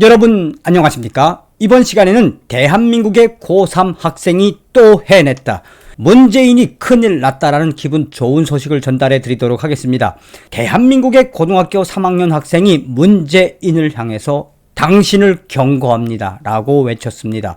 여러분 안녕하십니까? 이번 시간에는 대한민국의 고3 학생이 또 해냈다. 문재인이 큰일 났다라는 기분 좋은 소식을 전달해 드리도록 하겠습니다. 대한민국의 고등학교 3학년 학생이 문재인을 향해서 당신을 경고합니다 라고 외쳤습니다.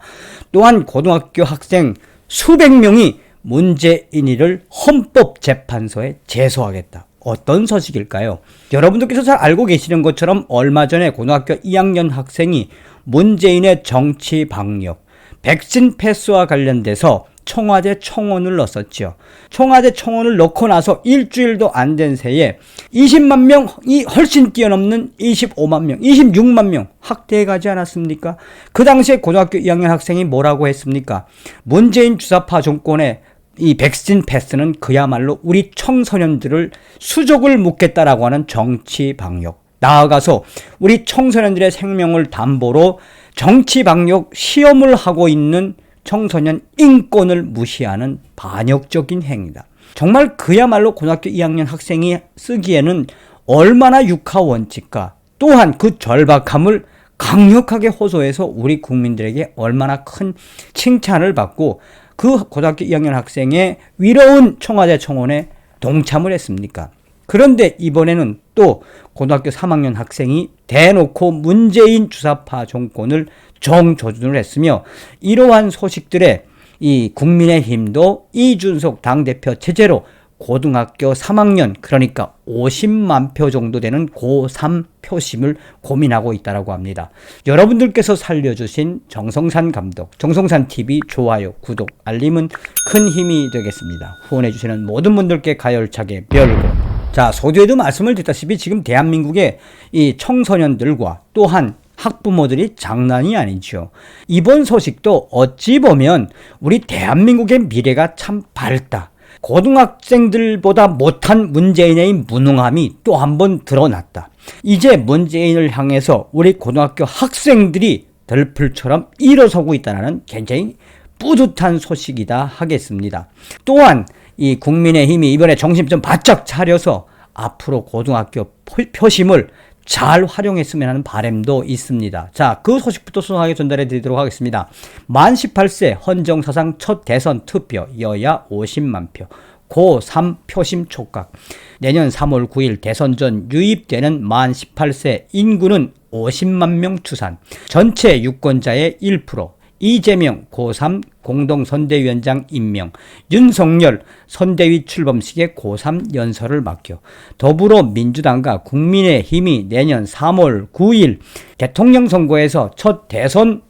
또한 고등학교 학생 수백 명이 문재인이를 헌법재판소에 제소하겠다. 어떤 소식일까요? 여러분들께서 잘 알고 계시는 것처럼 얼마 전에 고등학교 2학년 학생이 문재인의 정치 방역, 백신 패스와 관련돼서 청와대 청원을 넣었었죠. 청와대 청원을 넣고 나서 일주일도 안 된 새에 20만 명이 훨씬 뛰어넘는 25만 명, 26만 명 확대해 가지 않았습니까? 그 당시에 고등학교 2학년 학생이 뭐라고 했습니까? 문재인 주사파 정권의 이 백신 패스는 그야말로 우리 청소년들을 수족을 묻겠다라고 하는 정치 방역. 나아가서 우리 청소년들의 생명을 담보로 정치 방역 시험을 하고 있는 청소년 인권을 무시하는 반역적인 행위다. 정말 그야말로 고등학교 2학년 학생이 쓰기에는 얼마나 육하원칙과 또한 그 절박함을 강력하게 호소해서 우리 국민들에게 얼마나 큰 칭찬을 받고 그 고등학교 2학년 학생의 위로운 청와대 청원에 동참을 했습니까? 그런데 이번에는 또 고등학교 3학년 학생이 대놓고 문재인 주사파 정권을 정조준을 했으며 이러한 소식들에 이 국민의힘도 이준석 당대표 체제로 고등학교 3학년 그러니까 50만 표 정도 되는 고3 표심을 고민하고 있다고 합니다. 여러분들께서 살려주신 정성산 감독, 정성산TV 좋아요, 구독, 알림은 큰 힘이 되겠습니다. 후원해주시는 모든 분들께 가열차게 별고. 자, 소두에도 말씀을 드렸다시피 지금 대한민국의 이 청소년들과 또한 학부모들이 장난이 아니죠. 이번 소식도 어찌 보면 우리 대한민국의 미래가 참 밝다. 고등학생들보다 못한 문재인의 무능함이 또 한 번 드러났다. 이제 문재인을 향해서 우리 고등학교 학생들이 들풀처럼 일어서고 있다는 굉장히 뿌듯한 소식이다 하겠습니다. 또한 이 국민의힘이 이번에 정신 좀 바짝 차려서 앞으로 고등학교 표심을 잘 활용했으면 하는 바람도 있습니다. 자, 그 소식부터 소상하게 전달해 드리도록 하겠습니다. 만 18세 헌정사상 첫 대선 투표 여야 50만 표 고3 표심 촉각. 내년 3월 9일 대선 전 유입되는 만 18세 인구는 50만 명 추산. 전체 유권자의 1%. 이재명 고3 공동선대위원장 임명, 윤석열 선대위 출범식에 고3 연설을 맡겨 더불어민주당과 국민의힘이 내년 3월 9일 대통령 선거에서 첫 대선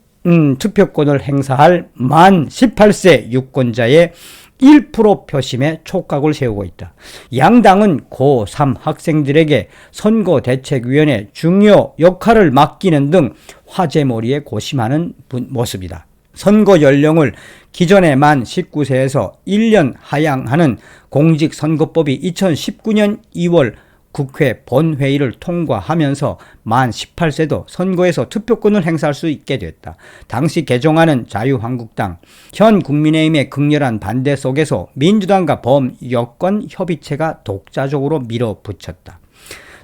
투표권을 행사할 만 18세 유권자의 1% 표심에 촉각을 세우고 있다. 양당은 고3 학생들에게 선거대책위원회 중요 역할을 맡기는 등 화제몰이에 고심하는 모습이다. 선거 연령을 기존의 만 19세에서 1년 하향하는 공직선거법이 2019년 2월 국회 본회의를 통과하면서 만 18세도 선거에서 투표권을 행사할 수 있게 됐다. 당시 개정안은 자유한국당, 현 국민의힘의 극렬한 반대 속에서 민주당과 범여권 협의체가 독자적으로 밀어붙였다.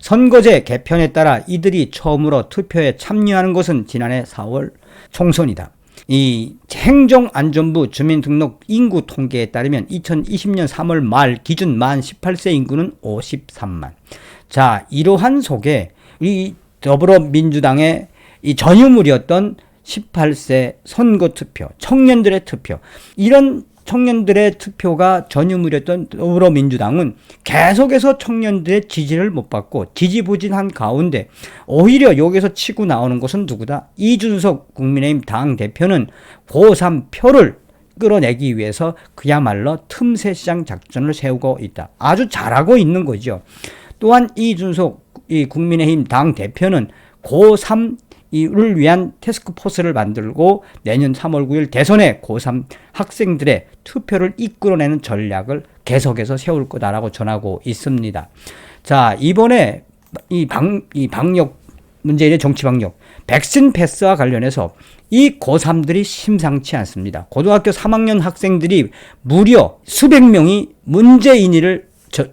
선거제 개편에 따라 이들이 처음으로 투표에 참여하는 것은 지난해 4월 총선이다. 이 행정안전부 주민등록 인구 통계에 따르면 2020년 3월 말 기준 만 18세 인구는 53만. 자, 이러한 속에 이 더불어민주당의 이 전유물이었던 18세 선거투표, 청년들의 투표, 이런 청년들의 투표가 전유물이었던 더불어민주당은 계속해서 청년들의 지지를 못 받고 지지부진한 가운데 오히려 여기서 치고 나오는 것은 누구다? 이준석 국민의힘 당대표는 고3 표를 끌어내기 위해서 그야말로 틈새 시장 작전을 세우고 있다. 아주 잘하고 있는 거죠. 또한 이준석 이 국민의힘 당대표는 고3 이를 위한 태스크포스를 만들고 내년 3월 9일 대선에 고3 학생들의 투표를 이끌어내는 전략을 계속해서 세울 거다라고 전하고 있습니다. 자, 이번에 이 방역 문재인의 정치 방역 백신 패스와 관련해서 이 고3들이 심상치 않습니다. 고등학교 3학년 학생들이 무려 수백 명이 문재인이를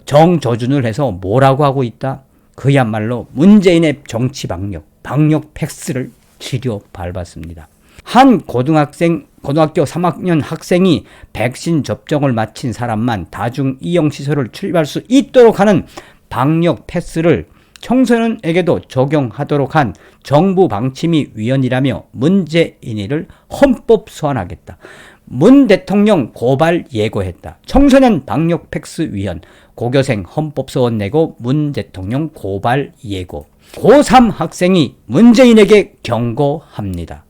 정조준을 해서 뭐라고 하고 있다? 그야말로 문재인의 정치 방역 패스를 치료 밟았습니다. 한 고등학교 3학년 학생이 백신 접종을 마친 사람만 다중 이용 시설을 출입할 수 있도록 하는 방역 패스를 청소년에게도 적용하도록 한 정부 방침이 위헌이라며 문재인이를 헌법 소환하겠다. 문 대통령 고발 예고했다. 청소년 방역 패스 위헌, 고교생 헌법 소원 내고 문 대통령 고발 예고. 고3 학생이 문재인에게 경고합니다.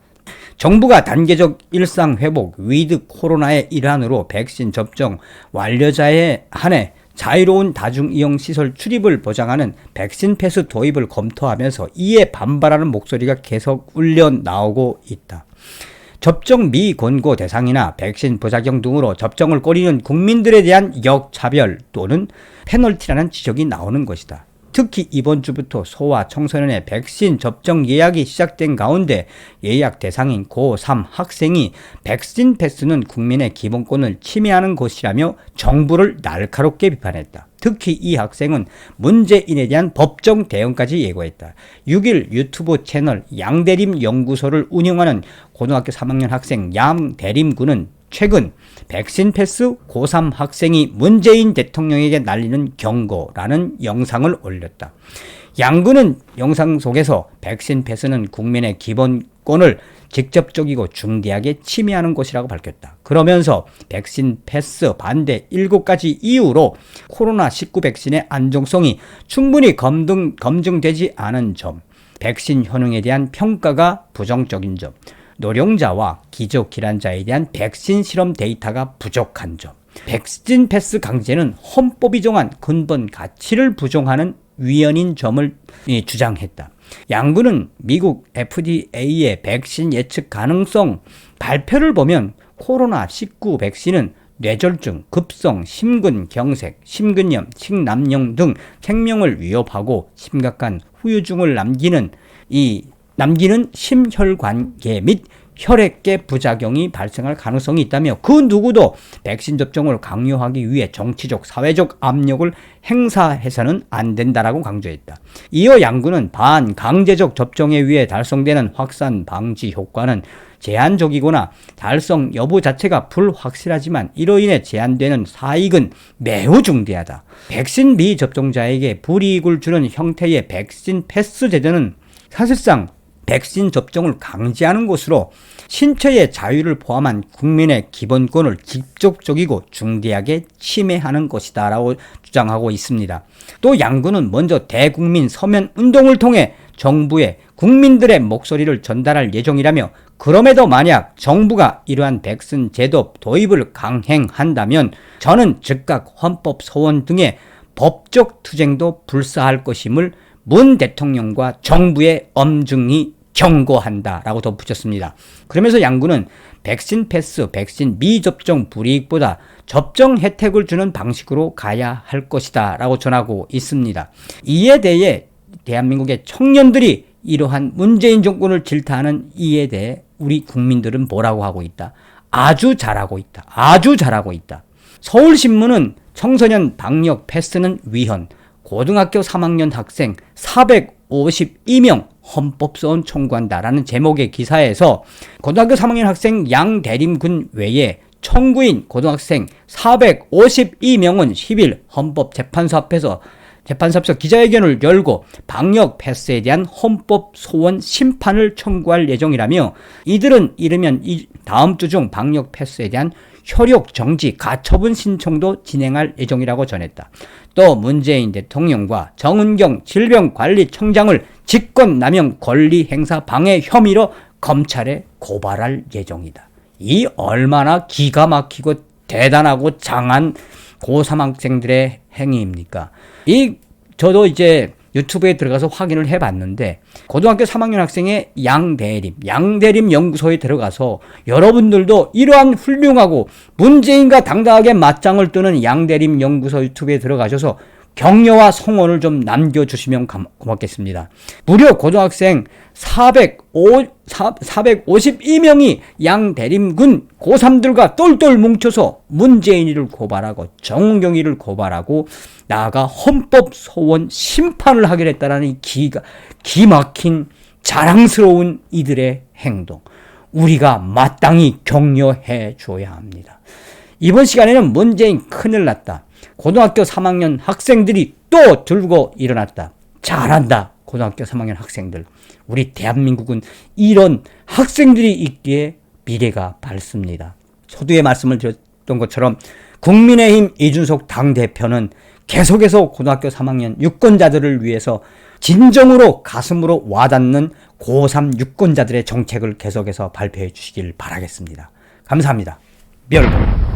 정부가 단계적 일상회복 위드 코로나의 일환으로 백신 접종 완료자에 한해 자유로운 다중이용시설 출입을 보장하는 백신 패스 도입을 검토하면서 이에 반발하는 목소리가 계속 울려 나오고 있다. 접종 미권고 대상이나 백신 부작용 등으로 접종을 꺼리는 국민들에 대한 역차별 또는 페널티라는 지적이 나오는 것이다. 특히 이번 주부터 소아 청소년의 백신 접종 예약이 시작된 가운데 예약 대상인 고3 학생이 백신 패스는 국민의 기본권을 침해하는 것이라며 정부를 날카롭게 비판했다. 특히 이 학생은 문재인에 대한 법정 대응까지 예고했다. 6일 유튜브 채널 양대림 연구소를 운영하는 고등학교 3학년 학생 양대림군은 최근 백신 패스 고3 학생이 문재인 대통령에게 날리는 경고라는 영상을 올렸다. 양군은 영상 속에서 백신 패스는 국민의 기본권을 직접적이고 중대하게 침해하는 것이라고 밝혔다. 그러면서 백신 패스 반대 7가지 이유로 코로나19 백신의 안정성이 충분히 검증되지 않은 점, 백신 효능에 대한 평가가 부정적인 점, 노령자와 기저질환자에 대한 백신 실험 데이터가 부족한 점, 백신 패스 강제는 헌법이 정한 근본 가치를 부정하는 위헌인 점을 주장했다. 양군은 미국 FDA의 백신 예측 가능성 발표를 보면 코로나19 백신은 뇌졸중, 급성, 심근경색, 심근염, 식남용 등 생명을 위협하고 심각한 후유증을 남기는 심혈관계 및 혈액계 부작용이 발생할 가능성이 있다며 그 누구도 백신 접종을 강요하기 위해 정치적, 사회적 압력을 행사해서는 안 된다라고 강조했다. 이어 양군은 반강제적 접종에 의해 달성되는 확산 방지 효과는 제한적이거나 달성 여부 자체가 불확실하지만 이로 인해 제한되는 사익은 매우 중대하다. 백신 미접종자에게 불이익을 주는 형태의 백신 패스 제도는 사실상 백신 접종을 강제하는 것으로 신체의 자유를 포함한 국민의 기본권을 직접적이고 중대하게 침해하는 것이다 라고 주장하고 있습니다. 또 양군은 먼저 대국민 서면 운동을 통해 정부에 국민들의 목소리를 전달할 예정이라며 그럼에도 만약 정부가 이러한 백신 제도 도입을 강행한다면 저는 즉각 헌법 소원 등의 법적 투쟁도 불사할 것임을 문 대통령과 정부에 엄중히 경고한다라고 덧붙였습니다. 그러면서 양군은 백신 패스, 백신 미접종 불이익보다 접종 혜택을 주는 방식으로 가야 할 것이다 라고 전하고 있습니다. 이에 대해 대한민국의 청년들이 이러한 문재인 정권을 질타하는 이에 대해 우리 국민들은 뭐라고 하고 있다? 아주 잘하고 있다. 아주 잘하고 있다. 서울신문은 청소년 방역 패스는 위헌, 고등학교 3학년 학생 452명 헌법소원 청구한다라는 제목의 기사에서 고등학교 3학년 학생 양대림군 외에 청구인 고등학생 452명은 10일 헌법재판소 앞에서 기자회견을 열고 방역 패스에 대한 헌법 소원 심판을 청구할 예정이라며 이들은 이르면 다음 주 중 방역 패스에 대한 효력 정지 가처분 신청도 진행할 예정이라고 전했다. 또 문재인 대통령과 정은경 질병관리청장을 직권남용 권리행사 방해 혐의로 검찰에 고발할 예정이다. 이 얼마나 기가 막히고 대단하고 장한 고3 학생들의 행위입니까? 저도 이제 유튜브에 들어가서 확인을 해봤는데 고등학교 3학년 학생의 양대림 연구소에 들어가서 여러분들도 이러한 훌륭하고 문재인과 당당하게 맞짱을 뜨는 양대림 연구소 유튜브에 들어가셔서 격려와 성원을 좀 남겨주시면 고맙겠습니다. 무려 고등학생 452명이 양대림군 고3들과 똘똘 뭉쳐서 문재인이를 고발하고 정경이를 고발하고 나아가 헌법 소원 심판을 하기로 했다는 기막힌 자랑스러운 이들의 행동, 우리가 마땅히 격려해 줘야 합니다. 이번 시간에는 문재인 큰일 났다. 고등학교 3학년 학생들이 또 들고 일어났다. 잘한다. 고등학교 3학년 학생들. 우리 대한민국은 이런 학생들이 있기에 미래가 밝습니다. 서두에 말씀을 드렸던 것처럼 국민의힘 이준석 당대표는 계속해서 고등학교 3학년 유권자들을 위해서 진정으로 가슴으로 와닿는 고3 유권자들의 정책을 계속해서 발표해 주시길 바라겠습니다. 감사합니다. 멸봉.